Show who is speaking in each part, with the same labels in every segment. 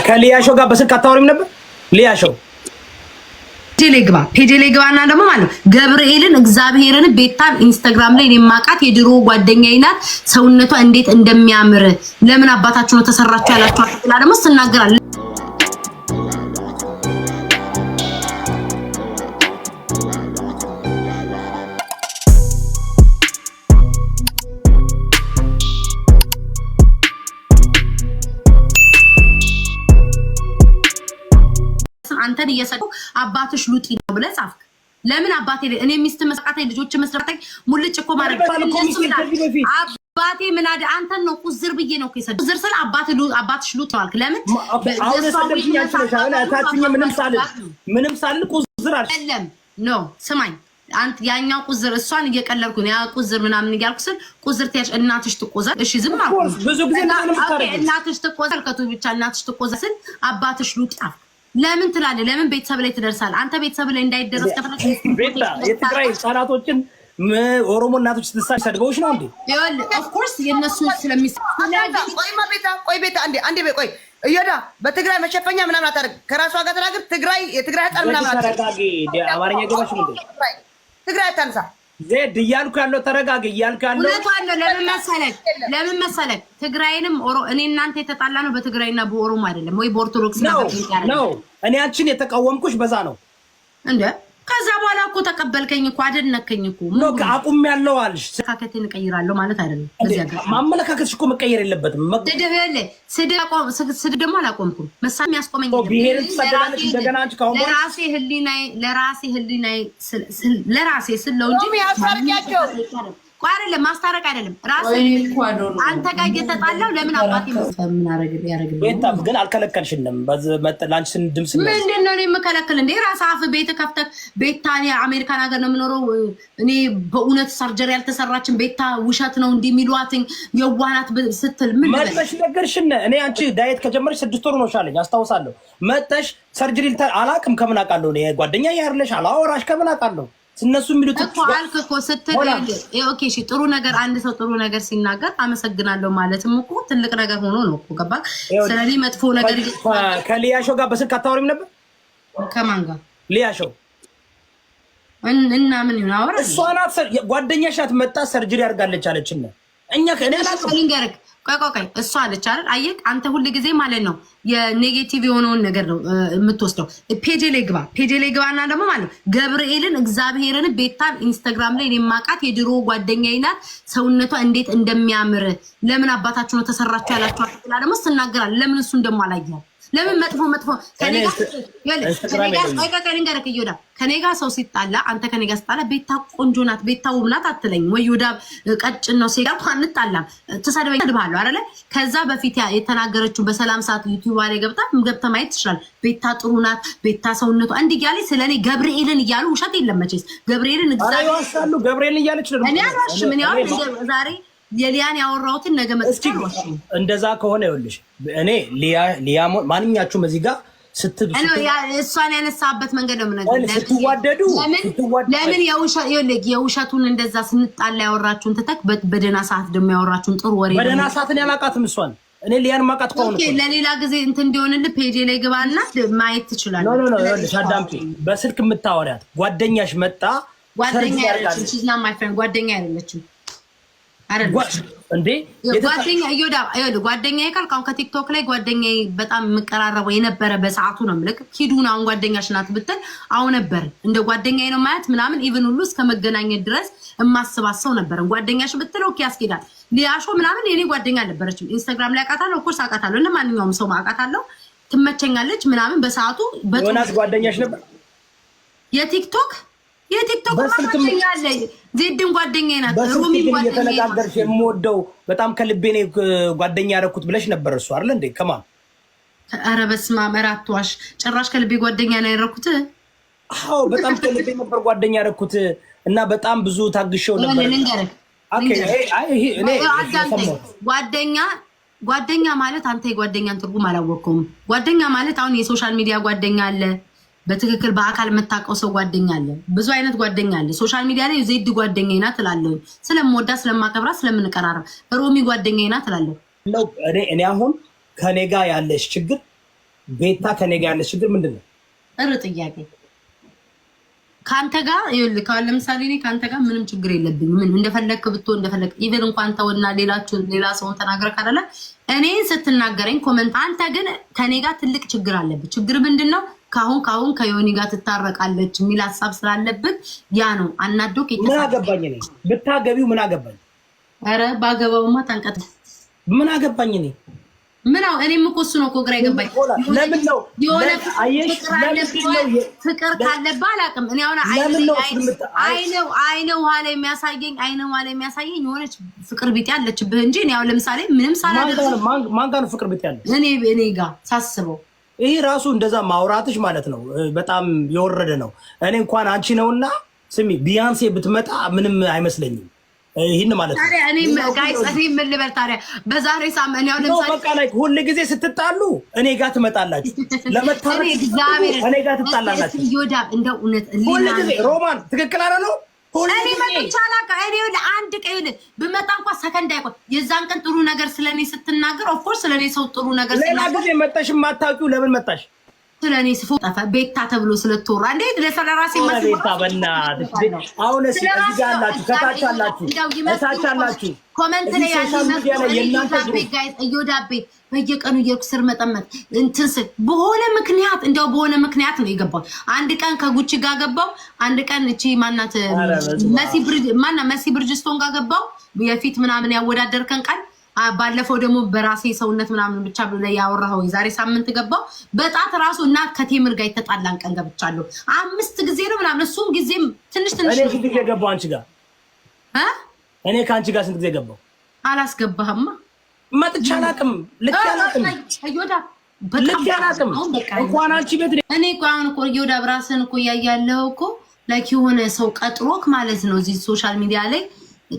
Speaker 1: ከሊያሾ ጋር በስልክ አታወሪም ነበር? ሊያሾ
Speaker 2: ፔጄሌግባና ደግሞ ማለት ገብርኤልን እግዚአብሔርን ቤታን ኢንስታግራም ላይ የማቃት የድሮ ጓደኛዬ ናት። ሰውነቷ እንዴት እንደሚያምር ለምን አባታችሁ ነው ተሰራችሁ ያላችሁ አጥላ ደግሞ ተናገራለች። አንተን እየሰደው አባትሽ ሉጢ ነው ብለህ ጻፍክ። ለምን አባቴ እኔ ሚስት መስቃተኝ ልጆች መስራተኝ ሙልጭ እኮ ማረግ አባቴ ምን አደ አንተን ነው ቁዝር ብዬ ነው ከሰደ ቁዝር ስለ አባትሽ ሉጥ ነው አልክ። ለምን
Speaker 1: አሁን ሰደብኝ ያችላል አታችኝ ምንም ሳልል ቁዝር
Speaker 2: አይደለም ነው ስማኝ አንተ ያኛው ቁዝር እሷን እየቀለልኩ ነው ያ ቁዝር ምናምን እያልኩ ስል ቁዝር ትያሽ እናትሽ ትቆዛል። እሺ ዝም አልኩ
Speaker 1: ብዙ ጊዜ
Speaker 2: እናትሽ ትቆዛል ከቱ ብቻ እናትሽ ትቆዛል ስል አባትሽ ሉጥ ለምን ትላለህ? ለምን ቤተሰብ ላይ ትደርሳለህ? አንተ ቤተሰብ ላይ እንዳይደርስ ከፈለክ
Speaker 1: ቤታ የትግራይ ህጻናቶችን ኦሮሞ እናቶች ተሰድበውሽ ነው እንዴ?
Speaker 2: ይወል ኦፍ ኮርስ የነሱ
Speaker 3: ቆይ ቤታ አንዴ ቆይ እየዳ በትግራይ መሸፈኛ ምናምን አታርግ። ከራሷ ጋር ተናገር። የትግራይ ህጻን ምናምን
Speaker 1: አታርጋጊ። አማርኛ ገባሽ ነው
Speaker 3: ትግራይ ታንሳ
Speaker 1: ዜድ እያልኩ ያለው ተረጋግ እያልኩ ያለው
Speaker 2: እውነቷን ነው። ለምን መሰለክ ትግራይንም እኔ እናንተ የተጣላ ነው በትግራይና በኦሮሞ አይደለም ወይ በኦርቶዶክስ
Speaker 1: ነው። እኔ አንቺን የተቃወምኩሽ በዛ ነው እንዴ?
Speaker 2: ከዛ በኋላ እኮ ተቀበልከኝ እኮ አደነከኝ እኮ
Speaker 1: ነው አቁም ያለው አልሽ።
Speaker 2: ተካከተን እቀይራለሁ ማለት አይደለም። በዚያ ጋር
Speaker 1: ማመለካከትሽ እኮ መቀየር የለበትም። ስድብ ደግሞ አላቆምኩም። መሳም ያስቆመኝ ለራሴ ስለው እንጂ አይደለም ማስታረቅ አይደለም። ራሴ አንተ ጋር እየተጣላው ለምን አባቴ ምን ያረጋግል ቤታ ግን አልከለከልሽንም። ላንቺ ድምጽ
Speaker 2: ምንድነው የምከለክል እንዴ? ራስ አፍ ቤት ከፍተህ ቤታን የአሜሪካን ሀገር ነው የምኖረው እኔ በእውነት ሰርጀሪ ያልተሰራችን ቤታ ውሸት ነው እንደሚሏትኝ የዋናት ስትል ምን
Speaker 1: መጥተሽ ነገርሽን እኔ አንቺ ዳይት ከጀመርሽ 6 ወር ነው ሻለኝ አስታውሳለሁ። መጥተሽ ሰርጀሪ አላክም ከምን አውቃለሁ እኔ ጓደኛ ያርለሽ አላወራሽ ከምን አውቃለሁ እነሱ የሚሉት
Speaker 2: እኮ አልክ እኮ ስትል ኦኬ እሺ ጥሩ ነገር አንድ ሰው ጥሩ ነገር ሲናገር አመሰግናለሁ ማለትም እኮ ትልቅ ነገር ሆኖ ነው እኮ ገባ። ስለዚህ መጥፎ ነገር
Speaker 1: ከሊያሾ ጋር በስልክ አታወሪም ነበር?
Speaker 2: ከማን ጋር?
Speaker 1: ሊያሾ
Speaker 2: እና ምን ይናወራ?
Speaker 1: እሷ ናት ጓደኛሽ ናት መጣ ሰርጀሪ አድርጋለች አለችና እኛ ከኔላ
Speaker 2: ልንገርህ ቆይ እሷ አለች አይደል? አየህ አንተ ሁሉ ጊዜ ማለት ነው የኔጌቲቭ የሆነውን ነገር ነው የምትወስደው። ፔጄ ላይ ግባና ደግሞ ማለት ገብርኤልን እግዚአብሔርን ቤታን ኢንስታግራም ላይ የማቃት የድሮ ጓደኛዬ ናት። ሰውነቷ እንዴት እንደሚያምር ለምን አባታችሁ ነው ተሰራችሁ ያላችሁ አጥላ ደግሞ ተናገራለች። ለምን እሱ እንደማላየው ለምን መጥፎ ከኔጋ ከኔጋ ሰው ሲጣላ አንተ ከኔጋ ሲጣላ ቤታ ቆንጆ ናት ቤታ ውብ ናት አትለኝ ወይ ይሁዳ ቀጭን ነው ሲጋር አንጣላም ተሳደበኝ ተድባለሁ አይደለ? ከዛ በፊት የተናገረችው በሰላም ሰዓት ዩቲዩብ ላይ ገብታ ማየት ትችላል። ቤታ ጥሩ ናት ቤታ ሰውነቷ እንዲህ ያለች ስለኔ ገብርኤልን እያሉ ውሸት የለም መቼስ ገብርኤልን
Speaker 1: ገብርኤልን እያለች ነው
Speaker 2: እኔ አራሽ ምን ያው ዛሬ የሊያን ያወራውትን ነገ መጥቼ
Speaker 1: እንደዛ ከሆነ ይኸውልሽ እኔ ሊያ ማንኛችሁም እዚህ ጋር
Speaker 2: እሷን ያነሳበት መንገድ ነው የምነግርህ።
Speaker 1: ስትዋደዱ
Speaker 2: ለምን የውሸቱን እንደዛ ስንጣላ ያወራችሁን ትተክ በደህና ሰዓት ደግሞ ያወራችሁን ጥሩ ወሬ
Speaker 1: በደህና ሰዓትን ያላቃትም እሷን እኔ ሊያን ማቃት ከሆነ
Speaker 2: ለሌላ ጊዜ እንትን እንዲሆንልህ ፔጄ ላይ ግባና ማየት ትችላለህ።
Speaker 1: ኖ ይኸውልሽ አዳምጪ። በስልክ የምታወሪያት ጓደኛሽ መጣ
Speaker 2: ጓደኛ አይደለችም she's not my friend ጓደኛ አይደለችም
Speaker 1: እንዴ
Speaker 2: ጓደኛዬ ካልክ አሁን ከቲክቶክ ላይ ጓደኛዬ በጣም የምቀራረበው የነበረ በሰዓቱ ነው የምልክ ሂዱን አሁን ጓደኛሽ ናት ብትል አሁን ነበር እንደ ጓደኛዬ ነው ማለት ምናምን ኢቭን ሁሉ እስከ መገናኘት ድረስ የማስባሰው ነበር። ጓደኛሽ ብትል ኦኬ ያስኬዳል። ሊያሾ ምናምን የኔ ጓደኛ አልነበረችም። ኢንስታግራም ላይ አውቃታለሁ ኦፍ ኮርስ አውቃታለሁ እና ማንኛውም ሰው አውቃታለሁ ትመቸኛለች ምናምን በሰዓቱ
Speaker 1: በቶናስ ጓደኛሽ ነበር
Speaker 2: የቲክቶክ ጓደኛ አለ ዜድን ጓደኛዬ ናት። ሩሚ ጓደኛዬ
Speaker 1: ናት። የምወደው በጣም ከልቤ ነው ጓደኛ ያደረኩት ብለሽ ነበር እሱ አይደል እንዴ? ከማን
Speaker 2: ኧረ በስመ አብ አራቷሽ ጭራሽ ከልቤ ጓደኛ ነው ያደረኩት።
Speaker 1: አዎ በጣም ከልቤ ነበር ጓደኛ ያደረኩት እና በጣም ብዙ ታግሼው ነበር።
Speaker 2: ጓደኛ ማለት አንተ የጓደኛን ትርጉም አላወቅኩም። ጓደኛ ማለት አሁን የሶሻል ሚዲያ ጓደኛ አለ በትክክል በአካል መታቀው ሰው ጓደኛ አለ። ብዙ አይነት ጓደኛ አለ። ሶሻል ሚዲያ ላይ ዜድ ጓደኛዬ ናት እላለሁ ስለምወዳ ስለማከብራ ስለምንቀራረብ። ሮሚ ጓደኛዬ ናት እላለሁ።
Speaker 1: እኔ አሁን ከኔ ጋር ያለሽ ችግር ቤታ ከኔ ጋር ያለች ችግር ምንድን ነው?
Speaker 2: ጥሩ ጥያቄ። ከአንተ ጋር ይኸውልህ፣ ካለ ለምሳሌ እኔ ከአንተ ጋር ምንም ችግር የለብኝም። ምን እንደፈለግክ ብትሆን እንደፈለግክ ኢቨን እንኳን ተውና ሌላ ሰውን ተናግረህ ካለ እኔ ስትናገረኝ ኮመንት። አንተ ግን ከኔ ጋር ትልቅ ችግር አለብህ። ችግር ምንድን ነው? ካሁን ከዮኒ ጋር ትታረቃለች የሚል ሀሳብ ስላለብህ ያ ነው አናዶክ።
Speaker 1: ምን አገባኝ እኔ ብታገቢው ምን አገባኝ?
Speaker 2: ኧረ ባገባውማ ታንቀጥ
Speaker 1: ምን አገባኝ እኔ
Speaker 2: ምን አው እኔም እኮ እሱ ነው እኮ ግራ የገባኝ።
Speaker 1: ለምን ነው
Speaker 2: የሆነ ፍቅር ካለብህ አላውቅም። እኔ አሁን አይነው ኋላ የሚያሳየኝ የሆነች ፍቅር ቢጤ ያለችብህ እንጂ እኔ አሁን ለምሳሌ ምንም ሳላደርግ
Speaker 1: ማን ጋር ነው ፍቅር ቢጤ ያለ?
Speaker 2: እኔ ጋር ሳስበው
Speaker 1: ይሄ ራሱ እንደዛ ማውራትሽ ማለት ነው በጣም የወረደ ነው። እኔ እንኳን አንቺ ነውና ስሚ ቢያንሴ ብትመጣ ምንም አይመስለኝም። ይሄን ማለት ነው።
Speaker 2: ታዲያ እኔ ጋይስ ምን ልበል ታዲያ በዛሬ ሳምንት ያው ለምሳሌ
Speaker 1: በቃ ላይ ሁሉ ጊዜ ስትጣሉ እኔ ጋር ትመጣላችሁ። ለመታረቅ እኔ ጋር ትጣላላችሁ።
Speaker 2: ይወዳ እንደው እውነት
Speaker 1: ሁሉ ጊዜ ሮማን ትክክል አይደለም።
Speaker 2: እኔ መጥቻላ ከእኔ አንድ ቀን ብመጣ እንኳን ሰከንድ አይቆይ። የዛን ቀን ጥሩ ነገር ስለኔ ስትናገር ኦፍ ኮርስ ስለኔ ሰው ጥሩ ነገር
Speaker 1: ሌላ ጊዜ መጣሽ የማታውቂው ለምን መጣሽ?
Speaker 2: ስለኔ ስፎ ጠፋ ቤታ ተብሎ ስለተወራ እንዴ ለሰራራሲ
Speaker 1: ማለት ቤታ በእናትሽ አሁን እዚህ ጋር አላችሁ ከታች አላችሁ
Speaker 2: ኮሜንት ላይ ያለው የእናንተ ጋይስ እዮዳቤ በየቀኑ የኩስር መጠመጥ እንትንስ በሆነ ምክንያት ነው የገባው። አንድ ቀን ከጉቺ ጋር ገባው፣ አንድ ቀን እቺ ማናት መሲ ብርጅስቶን ጋር ገባው። የፊት ምናምን ያወዳደርከን ቃል ባለፈው ደግሞ በራሴ ሰውነት ምናምን ብቻ ብለ ላይ ያወራው የዛሬ ሳምንት ገባው። በጣት ራሱ እና ከቴምር ጋር የተጣላን ቀን ገብቻለሁ። 5 ጊዜ ነው ምናምን እሱም ጊዜም ትንሽ
Speaker 1: እኔ ስንት ጊዜ ገባው አንቺ ጋር እኔ ከአንቺ ጋር ስንት ጊዜ ገባው?
Speaker 2: አላስገባህማ
Speaker 1: መጥቻ አላውቅም። ልክ አላውቅም።
Speaker 2: እዮዳ
Speaker 1: ልክ አላውቅም። እንኳን አንቺ ቤት
Speaker 2: እኔ እኮ አሁን እኮ እዮዳ ብራስን እኮ ያያለው እኮ ላይክ የሆነ ሰው ቀጥሮክ ማለት ነው እዚህ ሶሻል ሚዲያ ላይ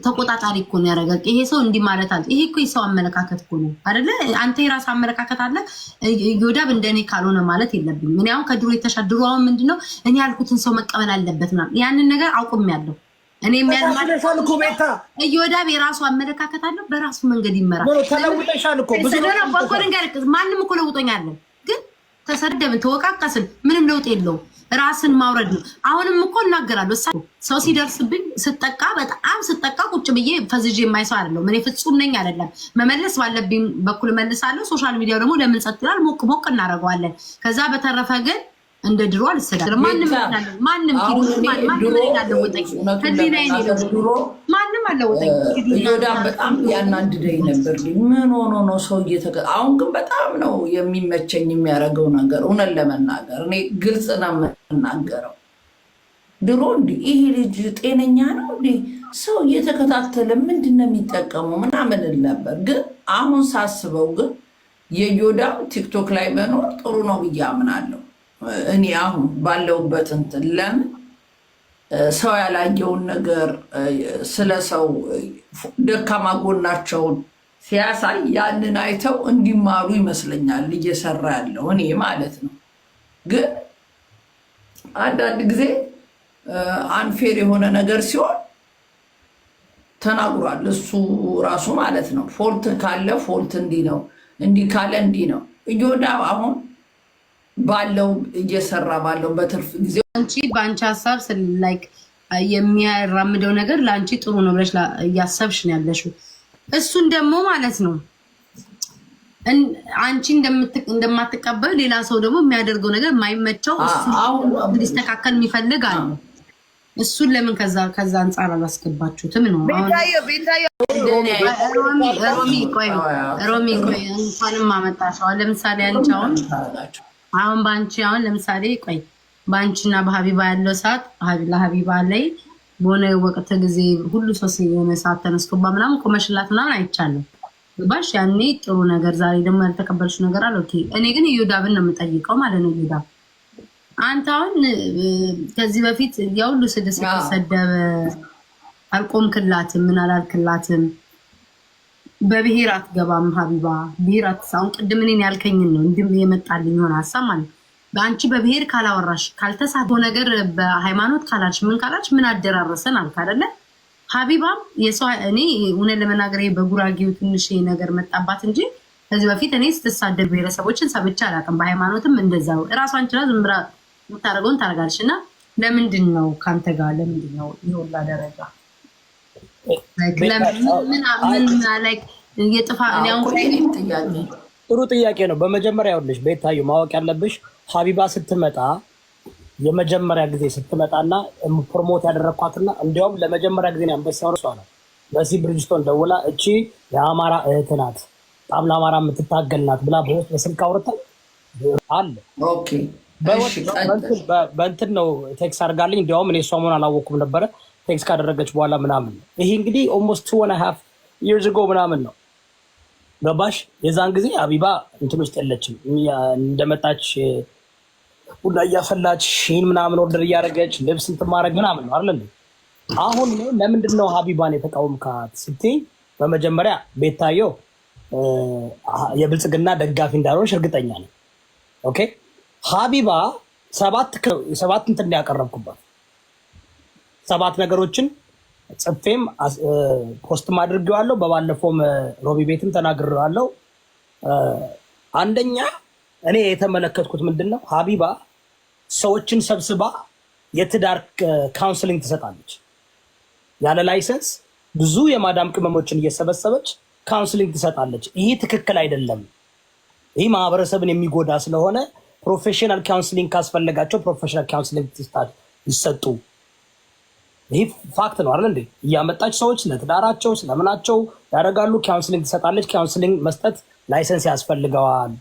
Speaker 2: ተቆጣጣሪ እኮ ነው ያደረገ። ይሄ ሰው እንዲህ ማለት አለ። ይሄ እኮ የሰው አመለካከት እኮ ነው አይደለ? አንተ የራስ አመለካከት አለ። ይወዳብ እንደኔ ካልሆነ ማለት የለብኝም። እኔ አሁን ከድሮ የተሻደሩ አሁን ምንድነው እኔ ያልኩትን ሰው መቀበል አለበት ምናምን ያንን ነገር አውቁሜያለሁ። እኔ የሚያልማል እኮ ቤታ ይወዳብ የራሱ አመለካከት አለ። በራሱ መንገድ ይመራል።
Speaker 1: ተለውጠሻል እኮ ብዙ
Speaker 2: ነገር ማንም እኮ ለውጦኛል። ግን ተሰደብን ተወቃቀስን ምንም ለውጥ የለውም። ራስን ማውረድ ነው። አሁንም እኮ እናገራለሁ ሰው ሲደርስብኝ ስጠቃ በጣም ስጠቃ ቁጭ ብዬ ፈዝጄ የማይሰው አይደለም። እኔ ፍጹም ነኝ አይደለም። መመለስ ባለብኝ በኩል መልሳለሁ። ሶሻል ሚዲያው ደግሞ ለምን ጸጥ ይላል? ሞቅ እናደርገዋለን። ከዛ በተረፈ ግን እንደ ድሮ አልሰዳም። ማንም
Speaker 4: እዮዳብ በጣም ያናድደኝ ነበር። ምን ሆኖ ነው ሰው አሁን ግን በጣም ነው የሚመቸኝ የሚያደርገው ነገር። እውነት ለመናገር እኔ ግልጽ ነው የምናገረው። ድሮ እንዲህ ይሄ ልጅ ጤነኛ ነው እንዲህ ሰው እየተከታተለ ምንድን ነው የሚጠቀመው ምናምን ነበር። ግን አሁን ሳስበው ግን የእዮዳብ ቲክቶክ ላይ መኖር ጥሩ ነው ብዬ አምናለሁ። እኔ አሁን ባለውበት እንትን ለምን ሰው ያላየውን ነገር ስለ ሰው ደካማ ጎናቸውን ሲያሳይ ያንን አይተው እንዲማሩ ይመስለኛል እየሰራ ያለው እኔ ማለት ነው። ግን አንዳንድ ጊዜ አንፌር የሆነ ነገር ሲሆን ተናግሯል እሱ ራሱ ማለት ነው። ፎልት ካለ ፎልት እንዲህ ነው፣ እንዲህ ካለ እንዲህ ነው። እዮዳብ አሁን ባለው እየሰራ ባለው በትርፍ ጊዜ
Speaker 2: አንቺ በአንቺ ሀሳብ ላይክ የሚያራምደው ነገር ለአንቺ ጥሩ ነው ብለሽ እያሰብሽ ነው ያለሽው። እሱን ደግሞ ማለት ነው አንቺ እንደማትቀበል ሌላ ሰው ደግሞ የሚያደርገው ነገር የማይመቸው እንዲስተካከል የሚፈልግ አለ። እሱን ለምን ከዛ አንጻር አላስገባችሁትም ነው? ሮሚ ቆይ እንኳንም አመጣሽው። ለምሳሌ አንቺ አሁን በአንቺ አሁን ለምሳሌ ቆይ በአንቺና በሀቢባ ያለው ሰዓት ለሀቢባ ላይ በሆነ ወቅት ጊዜ ሁሉ ሰው የሆነ ሰዓት ተነስቶባ ምናምን ቆመሽላት ምናምን አይቻለሁ። ባሽ ያኔ ጥሩ ነገር፣ ዛሬ ደግሞ ያልተቀበልሽ ነገር አለ። ኦኬ እኔ ግን እዮዳብን ነው የምጠይቀው ማለት ነው። እዮዳብ አንተ አሁን ከዚህ በፊት ያው ሁሉ ስድስት ተሰደበ አልቆምክላትም ምን አላልክላትም። በብሔር አትገባም ሀቢባ ብሔር አትሳውን ቅድም እኔን ያልከኝን ነው እንድም የመጣልኝ ሆነ ሀሳብ ማለት በአንቺ በብሔር ካላወራሽ ካልተሳተው ነገር በሃይማኖት ካላልሽ ምን ካላልሽ ምን አደራረሰን አልክ አይደለ? ሀቢባም የሰው እኔ እውነት ለመናገር በጉራጌው ትንሽ ነገር መጣባት እንጂ ከዚህ በፊት እኔ ስትሳደብ ብሔረሰቦችን ሰምቼ አላውቅም። በሃይማኖትም እንደዛው እራሷን ችላ ዝም ብላ የምታደርገውን ታደርጋለች። እና ለምንድን ነው ከአንተ ጋር ለምንድን ነው የወላ ደረጃ
Speaker 1: ጥሩ ጥያቄ ነው። በመጀመሪያ ይኸውልሽ ቤታዩ ማወቅ ያለብሽ ሀቢባ ስትመጣ የመጀመሪያ ጊዜ ስትመጣና ፕሮሞት ያደረኳትና እንዲያውም ለመጀመሪያ ጊዜ አንበሳውን እሷ ነው በሲ ብሪጅስቶን ደውላ እቺ የአማራ እህት ናት በጣም ለአማራ የምትታገል ናት ብላ በውስጥ በስልክ አውርተን አለ በእንትን ነው ቴክስ አድርጋልኝ። እንዲያውም እኔ እሷ መሆን አላወኩም ነበረ ቴክስ ካደረገች በኋላ ምናምን ነው። ይሄ እንግዲህ ኦልሞስት 2.5 years ago ምናምን ነው ገባሽ? የዛን ጊዜ ሀቢባ እንትን ውስጥ የለችም። እንደመጣች ቡና እያፈላች ሺን ምናምን ኦርደር እያደረገች ልብስ እንትን ማድረግ ምናምን ነው አይደል? አሁን ለምንድን ነው ሀቢባን የተቃወምካት ስትይ በመጀመሪያ ቤታዮ የብልጽግና ደጋፊ እንዳልሆንሽ እርግጠኛ ነኝ። ኦኬ ሀቢባ ሰባት እንትን ያቀረብኩባት 7 ነገሮችን ጽፌም ፖስትም አድርጌዋለሁ። በባለፈውም ሮቢ ቤትም ተናግሬዋለሁ። አንደኛ እኔ የተመለከትኩት ምንድን ነው ሀቢባ ሰዎችን ሰብስባ የትዳር ካውንስሊንግ ትሰጣለች ያለ ላይሰንስ ብዙ የማዳም ቅመሞችን እየሰበሰበች ካውንስሊንግ ትሰጣለች። ይሄ ትክክል አይደለም። ይህ ማህበረሰብን የሚጎዳ ስለሆነ ፕሮፌሽናል ካውንስሊንግ ካስፈለጋቸው ፕሮፌሽናል ካውንስሊንግ ይሰጡ። ይህ ፋክት ነው አይደል እንዴ? እያመጣች ሰዎች ለትዳራቸው ስለምናቸው ያደርጋሉ። ካውንስሊንግ ትሰጣለች። ካውንስሊንግ መስጠት ላይሰንስ ያስፈልገዋል።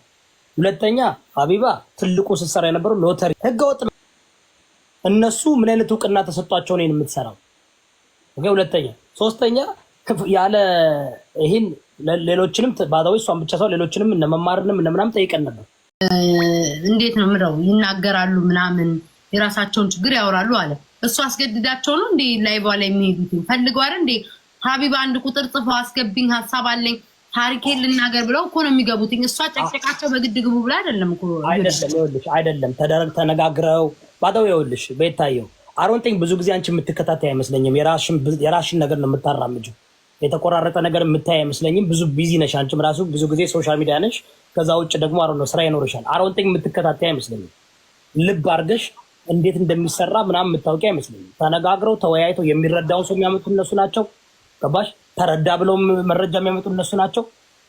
Speaker 1: ሁለተኛ ሀቢባ ትልቁ ስትሰራ የነበረው ሎተሪ ህገወጥ ነው። እነሱ ምን አይነት እውቅና ተሰጧቸው ነው የምትሰራው? ሁለተኛ ሶስተኛ ያለ ይህን ሌሎችንም ባዛዊ እሷን ብቻ ሰው ሌሎችንም እነመማርንም እነምናምን ጠይቀን ነበር።
Speaker 2: እንዴት ነው ምረው ይናገራሉ ምናምን የራሳቸውን ችግር ያወራሉ አለ። እሱ አስገድዳቸው ነው እንዴ ላይቭ ላይ የሚሄዱት? ፈልገው አይደል እንዴ? ሀቢባ አንድ ቁጥር ጽፈው አስገብኝ ሀሳብ አለኝ ታሪኬን ልናገር ብለው እኮ ነው የሚገቡት። እሷ ጨቅጨቃቸው በግድ ግቡ ብላ አይደለም እኮ
Speaker 1: አይደለም ተነጋግረው ባዳው ይኸውልሽ ቤታየው አሮንቲንግ ብዙ ጊዜ አንቺ የምትከታተይ አይመስለኝም። የራስሽን ነገር ነው የምታራምጂው። የተቆራረጠ ነገር የምታይ አይመስለኝም። ብዙ ቢዚ ነሽ አንቺም ራሱ ብዙ ጊዜ ሶሻል ሚዲያ ነሽ። ከዛ ውጭ ደግሞ ነው ስራ ይኖርሻል። አሮንቲንግ የምትከታተይ አይመስለኝም። ልብ አድርገሽ እንዴት እንደሚሰራ ምናምን የምታውቂ አይመስለኝም። ተነጋግረው ተወያይተው የሚረዳውን ሰው የሚያመጡ እነሱ ናቸው። ገባሽ? ተረዳ ብለው መረጃ የሚያመጡ እነሱ ናቸው።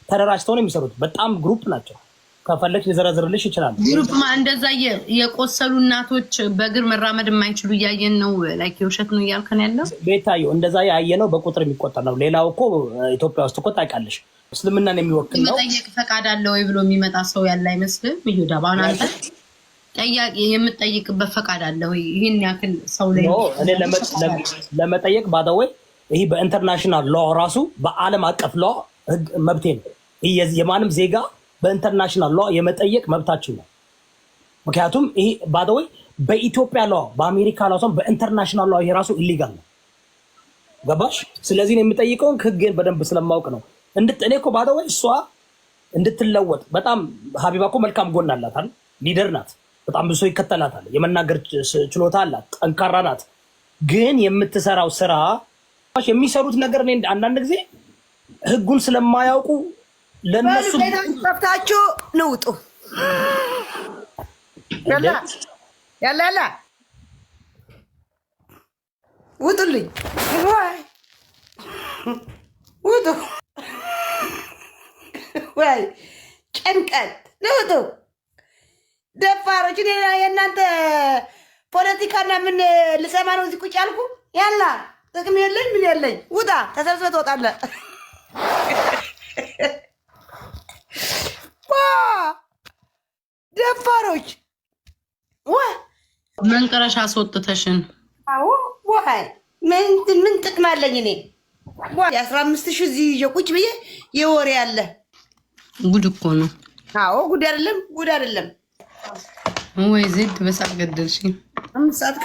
Speaker 1: ተደራጅተው ነው የሚሰሩት። በጣም ግሩፕ ናቸው። ከፈለግሽ ልዘረዝርልሽ ይችላል።
Speaker 2: ግሩፕ እንደዛ የቆሰሉ እናቶች በእግር መራመድ የማይችሉ እያየን ነው። ላይክ የውሸት ነው እያልከን ያለው
Speaker 1: ቤታየው እንደዛ ያየነው በቁጥር የሚቆጠር ነው። ሌላው እኮ ኢትዮጵያ ውስጥ እኮ ታውቂያለሽ እስልምናን የሚወክል ነው።
Speaker 2: መጠየቅ ፈቃድ አለ ወይ ብሎ የሚመጣ ሰው ያለ አይመስልም። ይሁዳባ አንተ ጠያቂ የምትጠይቅበት ፈቃድ አለ ወይ? ይሄን ያክል ሰው ላይ
Speaker 1: እኔ ለመጠየቅ ባዳወይ ይሄ በኢንተርናሽናል ሎ ራሱ በዓለም አቀፍ ሎ መብቴ ነው። የማንም ዜጋ በኢንተርናሽናል ሎ የመጠየቅ መብታችን ነው። ምክንያቱም ይሄ ባዳወይ በኢትዮጵያ ሎ በአሜሪካ ሎ ሳይሆን በኢንተርናሽናል ሎ ይሄ ራሱ ኢሊጋል ነው። ገባሽ? ስለዚህ ነው የምጠይቀውን ህግን በደንብ ስለማውቅ ነው። እኔ እኮ ባዳወይ እሷ እንድትለወጥ በጣም ሀቢባ እኮ መልካም ጎን አላት አይደል? ሊደር ናት። በጣም ብዙ ይከተላታል። የመናገር ችሎታ አላት። ጠንካራ ናት። ግን የምትሰራው ስራ የሚሰሩት ነገር እኔ አንዳንድ ጊዜ ህጉን ስለማያውቁ ለነሱ
Speaker 3: ተፍታችሁ ንውጡ። ያላ ውጡልኝ፣ ውጡ ወይ ጭንቀት ንውጡ። ደፋሮች የእናንተ ፖለቲካና ምን ልሰማ ነው እዚህ ቁጭ ያልኩ? ያላ ጥቅም የለኝ ምን የለኝ። ውጣ፣ ተሰብስበህ ትወጣለህ። ደፋሮች
Speaker 2: መንቀረሻ አስወጥተሽን።
Speaker 3: አዎ ዋይ ምን ጥቅም አለኝ እኔ? 15,000 እዚህ ይዤ ቁጭ ብዬ የወሬ ያለ
Speaker 2: ጉድ እኮ ነው።
Speaker 3: አዎ ጉድ አይደለም፣ ጉድ አይደለም
Speaker 2: ወይ ዜድ በሳቅ ገደልሽኝ።
Speaker 3: 5 ሰዓት